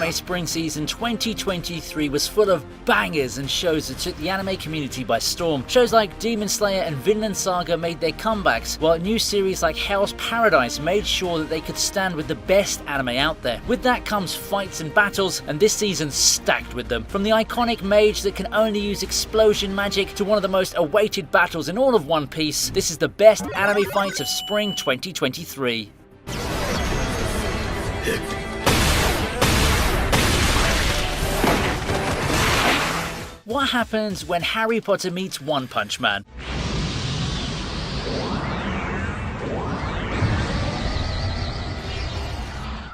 anime spring season 2023 was full of bangers and shows that took the anime community by storm. Shows like Demon Slayer and Vinland Saga made their comebacks, while new series like Hell's Paradise made sure that they could stand with the best anime out there. With that comes fights and battles, and this season's stacked with them. From the iconic mage that can only use explosion magic to one of the most awaited battles in all of One Piece, this is the best anime fights of spring 2023. What happens when Harry Potter meets One Punch Man?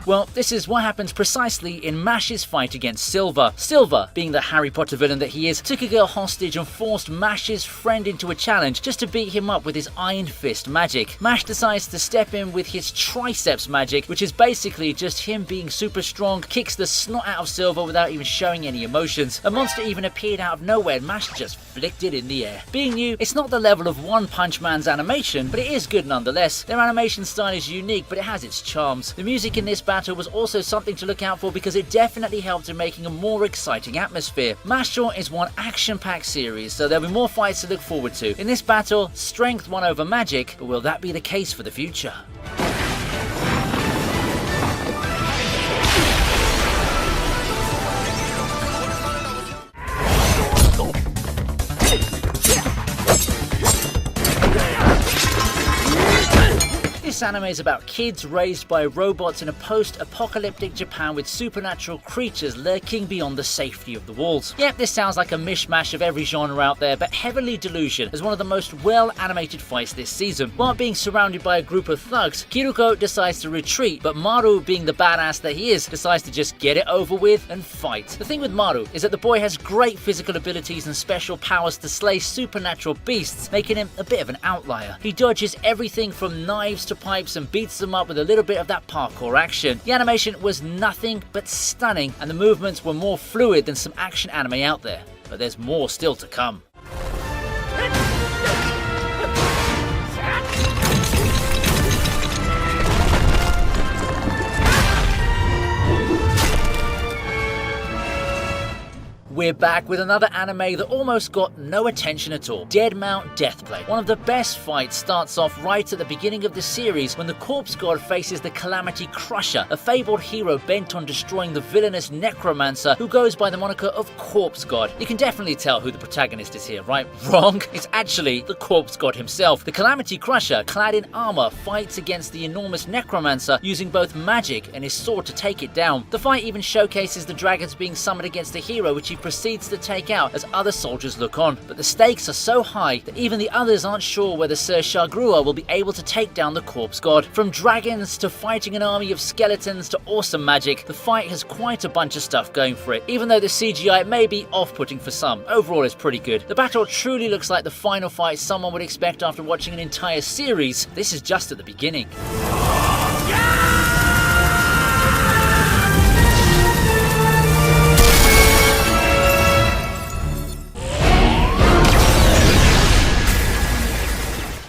Well, this is what happens precisely in Mash's fight against Silver. Silver, being the Harry Potter villain that he is, took a girl hostage and forced Mash's friend into a challenge just to beat him up with his Iron Fist magic. Mash decides to step in with his Triceps magic, which is basically just him being super strong, kicks the snot out of Silver without even showing any emotions. A monster even appeared out of nowhere and Mash just flicked it in the air. Being new, it's not the level of One Punch Man's animation, but it is good nonetheless. Their animation style is unique, but it has its charms. The music in this battle was also something to look out for because it definitely helped in making a more exciting atmosphere. Mashle is one action-packed series, so there'll be more fights to look forward to. In this battle, strength won over magic, but will that be the case for the future? This anime is about kids raised by robots in a post-apocalyptic Japan with supernatural creatures lurking beyond the safety of the walls. Yep, this sounds like a mishmash of every genre out there, but heavily Delusion is one of the most well-animated fights this season. While being surrounded by a group of thugs, Kiruko decides to retreat, but Maru, being the badass that he is, decides to just get it over with and fight. The thing with Maru is that the boy has great physical abilities and special powers to slay supernatural beasts, making him a bit of an outlier. He dodges everything from knives to pipes and beats them up with a little bit of that parkour action. The animation was nothing but stunning, and the movements were more fluid than some action anime out there. But there's more still to come. We're back with another anime that almost got no attention at all. Deadmount Deathplay. One of the best fights starts off right at the beginning of the series when the Corpse God faces the Calamity Crusher, a fabled hero bent on destroying the villainous necromancer who goes by the moniker of Corpse God. You can definitely tell who the protagonist is here, right? Wrong. It's actually the Corpse God himself. The Calamity Crusher, clad in armor, fights against the enormous necromancer using both magic and his sword to take it down. The fight even showcases the dragons being summoned against the hero, which he proceeds to take out as other soldiers look on. But the stakes are so high that even the others aren't sure whether Sir Shagrua will be able to take down the Corpse God. From dragons to fighting an army of skeletons to awesome magic, the fight has quite a bunch of stuff going for it. Even though the CGI may be off-putting for some, overall it's pretty good. The battle truly looks like the final fight someone would expect after watching an entire series. This is just at the beginning.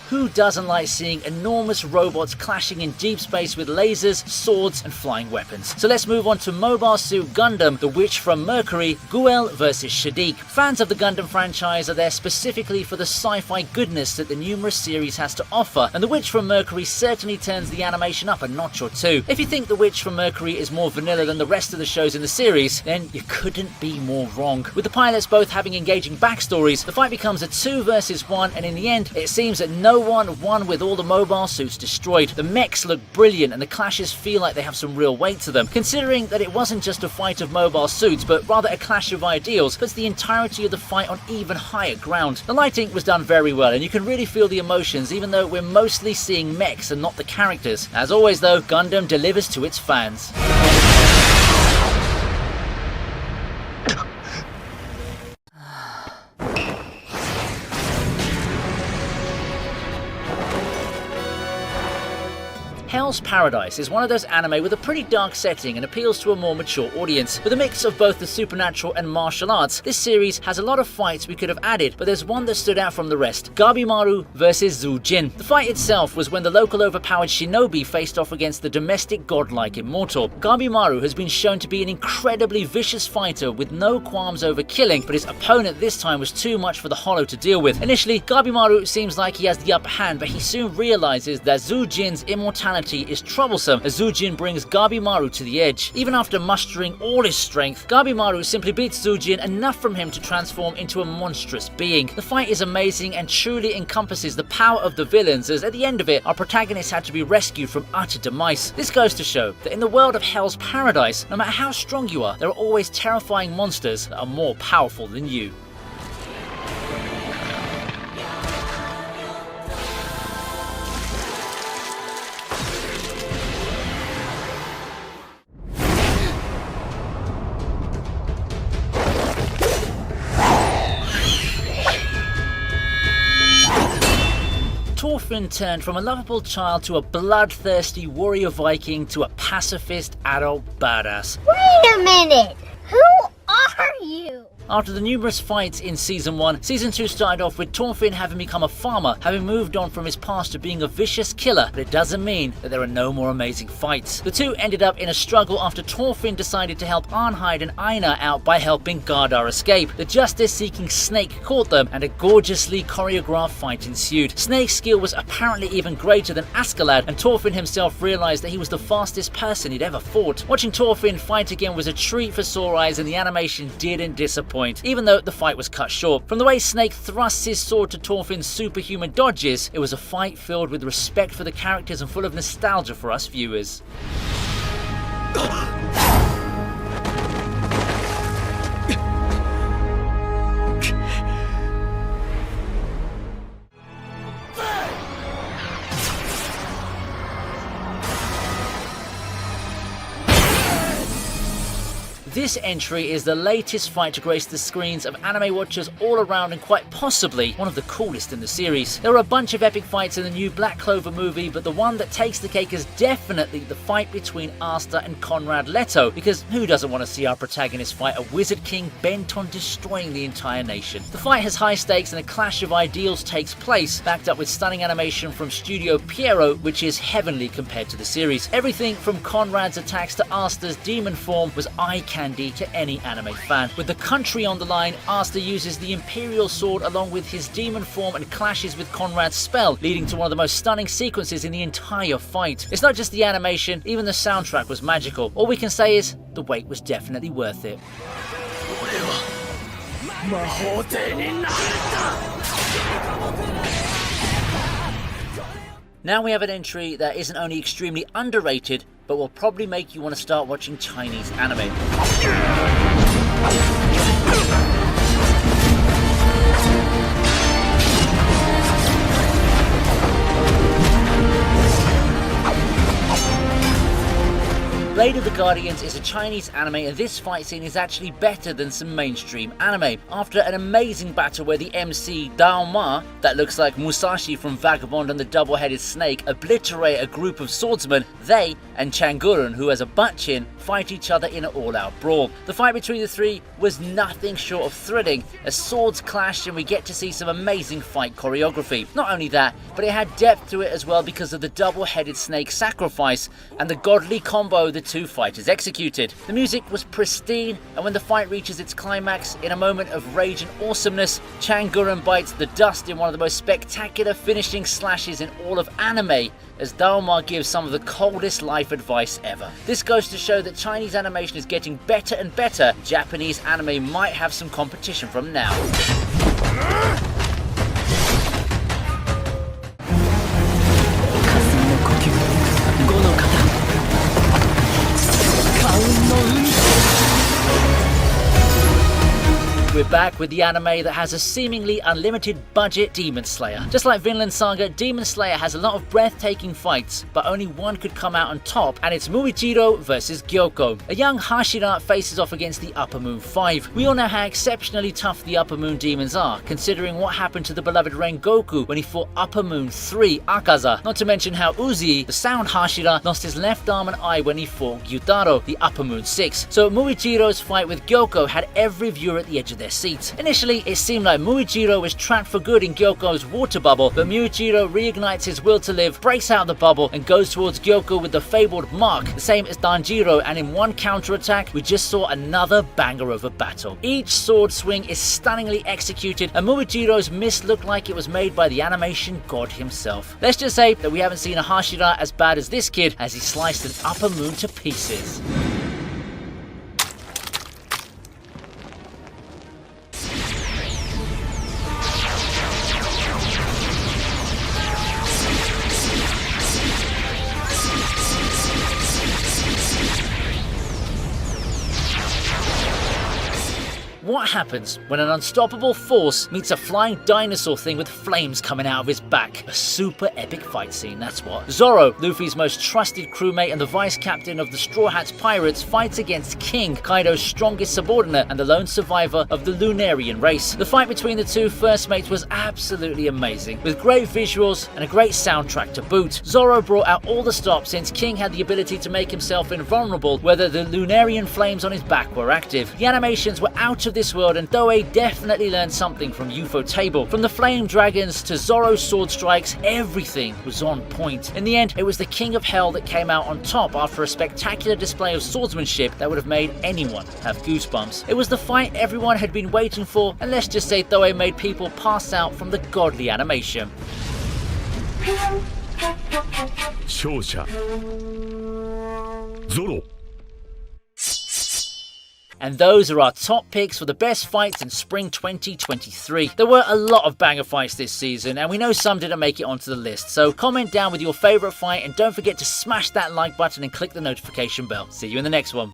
Who doesn't like seeing enormous robots clashing in deep space with lasers, swords, and flying weapons? So let's move on to Mobile Suit Gundam, The Witch from Mercury, Guel vs Shaddiq. Fans of the Gundam franchise are there specifically for the sci-fi goodness that the numerous series has to offer, and The Witch from Mercury certainly turns the animation up a notch or two. If you think The Witch from Mercury is more vanilla than the rest of the shows in the series, then you couldn't be more wrong. With the pilots both having engaging backstories, the fight becomes a 2 versus 1, and in the end, it seems that no one won with all the mobile suits destroyed. The mechs look brilliant and the clashes feel like they have some real weight to them. Considering that it wasn't just a fight of mobile suits, but rather a clash of ideals, puts the entirety of the fight on even higher ground. The lighting was done very well, and you can really feel the emotions even though we're mostly seeing mechs and not the characters. As always though, Gundam delivers to its fans. Hell's Paradise is one of those anime with a pretty dark setting and appeals to a more mature audience. With a mix of both the supernatural and martial arts, this series has a lot of fights we could have added, but there's one that stood out from the rest: Gabimaru vs Zujin. The fight itself was when the local overpowered shinobi faced off against the domestic godlike immortal. Gabimaru has been shown to be an incredibly vicious fighter with no qualms over killing, but his opponent this time was too much for the Hollow to deal with. Initially, Gabimaru seems like he has the upper hand, but he soon realizes that Zujin's immortality is troublesome as Zujin brings Gabimaru to the edge. Even after mustering all his strength, Gabimaru simply beats Zujin enough from him to transform into a monstrous being. The fight is amazing and truly encompasses the power of the villains, as at the end of it, our protagonist had to be rescued from utter demise. This goes to show that in the world of Hell's Paradise, no matter how strong you are, there are always terrifying monsters that are more powerful than you. Thorfinn turned from a lovable child to a bloodthirsty warrior Viking to a pacifist adult badass. Wait a minute! Who are you? After the numerous fights in Season 1, Season 2 started off with Thorfinn having become a farmer, having moved on from his past to being a vicious killer, but it doesn't mean that there are no more amazing fights. The two ended up in a struggle after Thorfinn decided to help Arnheid and Einar out by helping Gardar escape. The justice-seeking Snake caught them, and a gorgeously choreographed fight ensued. Snake's skill was apparently even greater than Askeladd, and Thorfinn himself realized that he was the fastest person he'd ever fought. Watching Thorfinn fight again was a treat for sore eyes, and the animation didn't disappoint, even though the fight was cut short. From the way Snake thrusts his sword to Thorfinn's superhuman dodges, it was a fight filled with respect for the characters and full of nostalgia for us viewers. This entry is the latest fight to grace the screens of anime watchers all around, and quite possibly one of the coolest in the series. There are a bunch of epic fights in the new Black Clover movie, but the one that takes the cake is definitely the fight between Asta and Conrad Leto, because who doesn't want to see our protagonist fight a wizard king bent on destroying the entire nation? The fight has high stakes and a clash of ideals takes place, backed up with stunning animation from Studio Pierrot, which is heavenly compared to the series. Everything from Conrad's attacks to Asta's demon form was eye-candy to any anime fan. With the country on the line, Asta uses the Imperial Sword along with his demon form and clashes with Conrad's spell, leading to one of the most stunning sequences in the entire fight. It's not just the animation, even the soundtrack was magical. All we can say is, the wait was definitely worth it. Now we have an entry that isn't only extremely underrated, but will probably make you want to start watching Chinese anime. Blade of the Guardians is a Chinese anime, and this fight scene is actually better than some mainstream anime. After an amazing battle where the MC Dao Ma, that looks like Musashi from Vagabond and the Double-Headed Snake, obliterate a group of swordsmen, they and Changurun, who has a butt chin, fight each other in an all-out brawl. The fight between the three was nothing short of thrilling, as swords clashed and we get to see some amazing fight choreography. Not only that, but it had depth to it as well because of the Double-Headed Snake sacrifice and the godly combo the two fighters executed. The music was pristine, and when the fight reaches its climax, in a moment of rage and awesomeness, Changurun bites the dust in one of the most spectacular finishing slashes in all of anime, as Daoma gives some of the coldest life advice ever. This goes to show that Chinese animation is getting better and better. Japanese anime might have some competition from now. We're back with the anime that has a seemingly unlimited budget Demon Slayer. Just like Vinland Saga, Demon Slayer has a lot of breathtaking fights, but only one could come out on top, and it's Muichiro versus Gyoko. A young Hashira faces off against the Upper Moon 5. We all know how exceptionally tough the Upper Moon demons are, considering what happened to the beloved Rengoku when he fought Upper Moon 3 Akaza. Not to mention how Uzi, the sound Hashira, lost his left arm and eye when he fought Gyutaro, the Upper Moon 6. So Muichiro's fight with Gyoko had every viewer at the edge of their seats. Initially, it seemed like Muichiro was trapped for good in Gyoko's water bubble, but Muichiro reignites his will to live, breaks out of the bubble, and goes towards Gyoko with the fabled mark, the same as Danjiro, and in one counterattack, we just saw another banger of a battle. Each sword swing is stunningly executed, and Muichiro's miss looked like it was made by the animation god himself. Let's just say that we haven't seen a Hashira as bad as this kid as he sliced an Upper Moon to pieces. What happens when an unstoppable force meets a flying dinosaur thing with flames coming out of his back? A super epic fight scene, that's what. Zoro, Luffy's most trusted crewmate and the vice captain of the Straw Hats Pirates, fights against King, Kaido's strongest subordinate and the lone survivor of the Lunarian race. The fight between the two first mates was absolutely amazing, with great visuals and a great soundtrack to boot. Zoro brought out all the stops since King had the ability to make himself invulnerable whether the Lunarian flames on his back were active. The animations were out of this world, and Toei definitely learned something from Ufotable. From the flame dragons to Zoro's sword strikes, everything was on point. In the end, it was the King of Hell that came out on top after a spectacular display of swordsmanship that would have made anyone have goosebumps. It was the fight everyone had been waiting for, and let's just say Toei made people pass out from the godly animation. 勝者ゾロ And those are our top picks for the best fights in spring 2023. There were a lot of banger fights this season, and we know some didn't make it onto the list, so comment down with your favourite fight and don't forget to smash that like button and click the notification bell. See you in the next one.